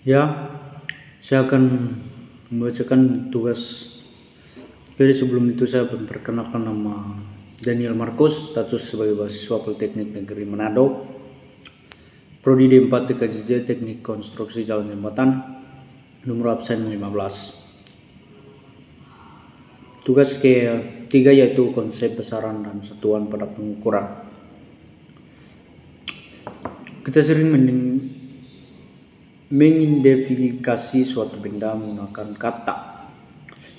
Ya, saya akan membacakan tugas. Jadi sebelum itu saya memperkenalkan nama Daniel Markus, status sebagai mahasiswa Politeknik Negeri Manado, Prodi D4 TKJJ Teknik Konstruksi Jalan Jembatan, nomor absen 15. Tugas ketiga yaitu konsep besaran dan satuan pada pengukuran. Kita sering mengidentifikasi suatu benda menggunakan kata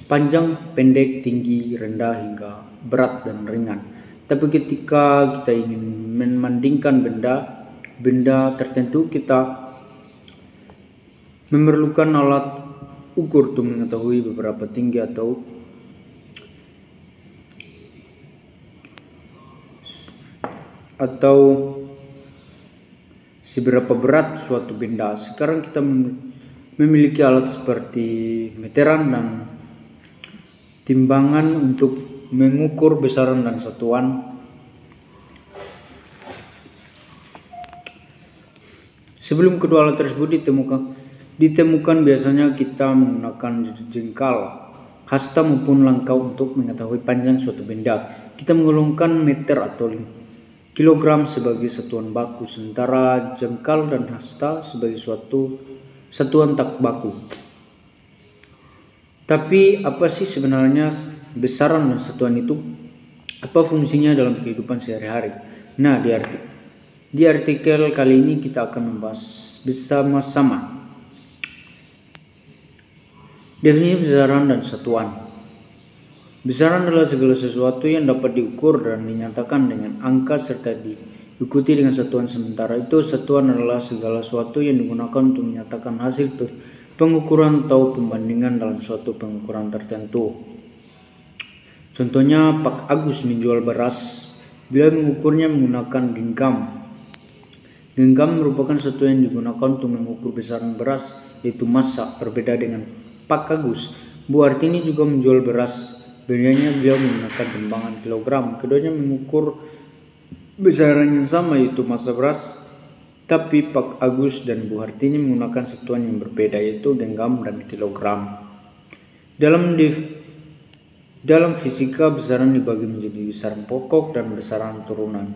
panjang, pendek, tinggi, rendah, hingga berat dan ringan. Tapi ketika kita ingin membandingkan benda tertentu, kita memerlukan alat ukur untuk mengetahui beberapa tinggi atau seberapa berat suatu benda. Sekarang kita memiliki alat seperti meteran dan timbangan untuk mengukur besaran dan satuan. Sebelum kedua alat tersebut ditemukan biasanya kita menggunakan jengkal, hasta maupun langkau untuk mengetahui panjang suatu benda. Kita menggolongkan meter atau kilogram sebagai satuan baku, sementara jengkal dan hasta sebagai suatu satuan tak baku. Tapi apa sih sebenarnya besaran dan satuan itu? Apa fungsinya dalam kehidupan sehari-hari? Nah, di artikel kali ini kita akan membahas bersama-sama definisi besaran dan satuan. Besaran adalah segala sesuatu yang dapat diukur dan dinyatakan dengan angka serta diikuti dengan satuan. Sementara itu, satuan adalah segala sesuatu yang digunakan untuk menyatakan hasil pengukuran atau pembandingan dalam suatu pengukuran tertentu. Contohnya, Pak Agus menjual beras. Beliau mengukurnya menggunakan genggam. Genggam merupakan satuan yang digunakan untuk mengukur besaran beras, yaitu massa. Berbeda dengan Pak Agus, Bu Artini juga menjual beras. Bedanya beliau menggunakan timbangan kilogram. Keduanya mengukur besaran yang sama, yaitu massa beras. Tapi Pak Agus dan Bu Hartini menggunakan satuan yang berbeda, yaitu genggam dan kilogram. Dalam fisika, besaran dibagi menjadi besaran pokok dan besaran turunan.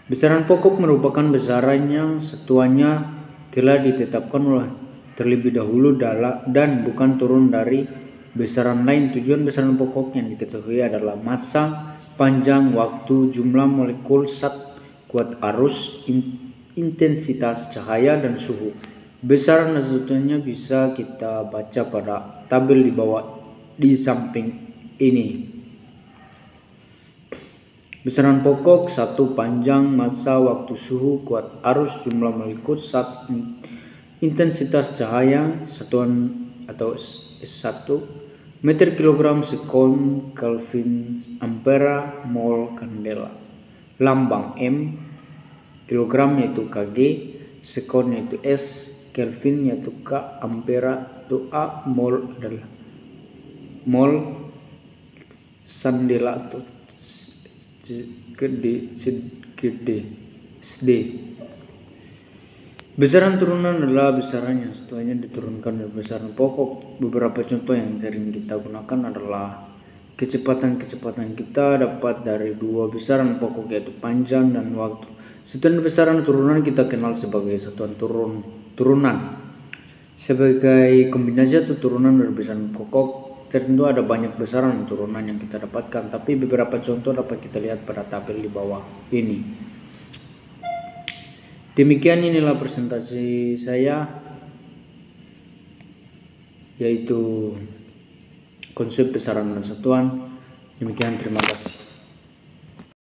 Besaran pokok merupakan besaran yang satuannya telah ditetapkan terlebih dahulu dan bukan turun dari besaran lain. Tujuan besaran pokok yang diketahui adalah massa, panjang waktu, jumlah molekul zat, kuat arus, intensitas cahaya, dan suhu. Besaran dan satuannya bisa kita baca pada tabel di samping ini. Besaran pokok: 1. Panjang, massa, waktu, suhu, kuat arus, jumlah molekul zat, intensitas cahaya. Satuan atau S1 meter, kilogram, sekon, kelvin, ampera, mol, kandela. Lambang M. Kilogram yaitu kg, sekon yaitu S, kelvin yaitu K, ampera itu A, mol adalah mol, sandela atau SD. Besaran turunan adalah besaran yang satuannya diturunkan dari besaran pokok. Beberapa contoh yang sering kita gunakan adalah kecepatan kita dapat dari dua besaran pokok, yaitu panjang dan waktu. Satuan besaran turunan kita kenal sebagai satuan turunan. Sebagai kombinasi atau turunan dari besaran pokok, tentu ada banyak besaran turunan yang kita dapatkan, tapi beberapa contoh dapat kita lihat pada tabel di bawah ini. Demikian, inilah presentasi saya, yaitu konsep besaran dan satuan. Demikian, terima kasih.